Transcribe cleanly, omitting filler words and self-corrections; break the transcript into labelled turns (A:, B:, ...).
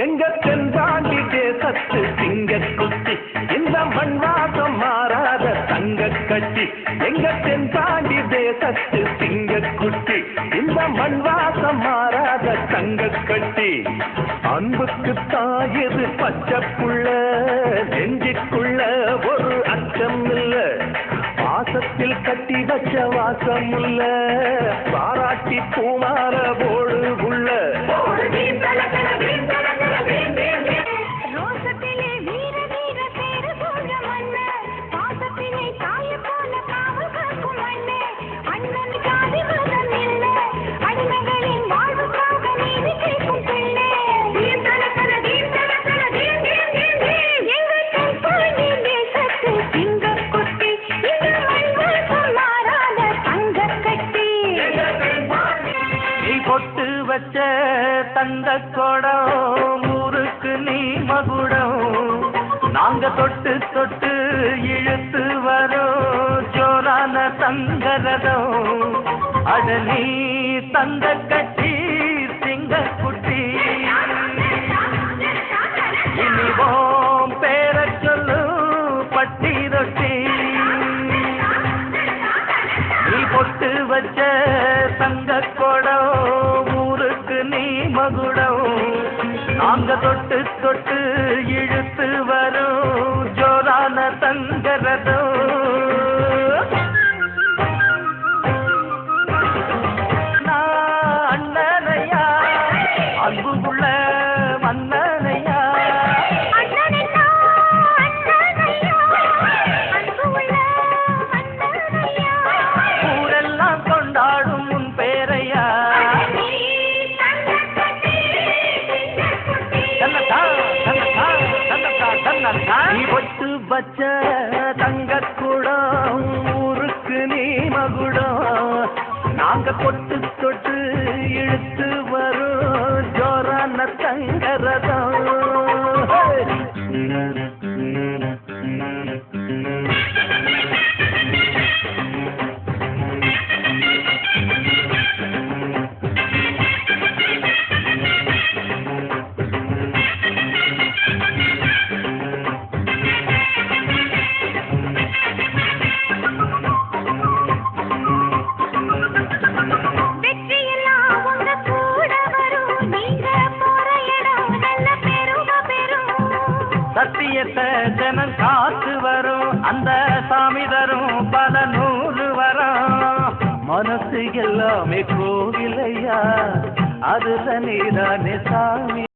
A: எங்க தென்பாண்டி தேசத்து சிங்க குட்டி இந்த மண்வாசம் மாறாத தங்க கட்டி எங்க தென்பாண்டி தேசத்து சிங்க குட்டி இந்த மண்வாசம் மாறாத தங்க கட்டி அன்புக்கு தாயது பச்சை புள்ள நெஞ்சுக்குள்ள ஒரு அச்சம் இல்ல பாசத்தில் கட்டி வச்ச வாசம் இல்ல பாராட்டி பூமார போடு உள்ள பொட்டு வச்ச தந்த கொடம் ஊருக்கு நீ மகுடம் நாங்க தொட்டு தொட்டு இழுத்து வரோம் ஜோரான தங்கரதம் அட நீ தந்த கட்டி சிங்க குட்டி இனிவோம் பேர சொல்லு பட்டி ரொட்டி நீ பொட்டு வச்ச தங்க கொடம் ஊருக்கு நீ மகுடம் நாங்க தொட்டு தொட்டு இழுத்து வரும் ஜோரான தங்கரதம் நான் அண்ணனையா அன்புள்ள மன்னனையா ஊரெல்லாம் கொண்டாடும் உன் பேரையா நீ பொட்டு வச்ச தங்க கூடம் ஊருக்கு நீ மகுடம் நாங்க கொட்டு தொட்டு இழுத்து வரும் ஜோரான தங்கரதம் சத்தியத்தை ஜனம் காத்து வரும் அந்த சாமி தரும் பல நூறு வரும் மனசு எல்லாமே கோவிலையா அதுல நீதானே சாமி